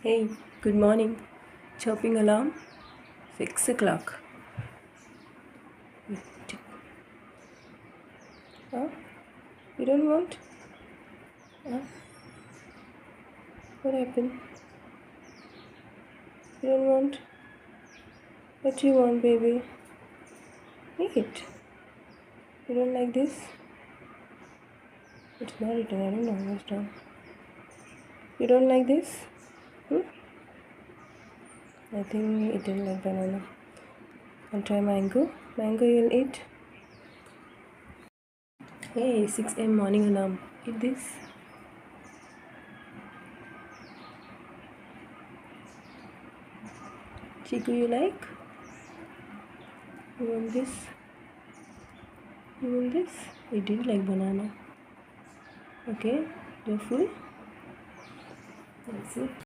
Hey, good morning. Chirping alarm, 6 o'clock. Huh? You don't want? Huh? What happened? You don't want? What do you want, baby? Eat. You don't like this? It's not eaten. I don't know what's wrong. You don't like this? Hmm? I think it didn't like banana. I'll try mango. Mango you'll eat? Hey, 6 a.m. morning alarm. Eat this. Chiku, you like? You want this? You want this? It did like banana. Okay, you're full? That's it.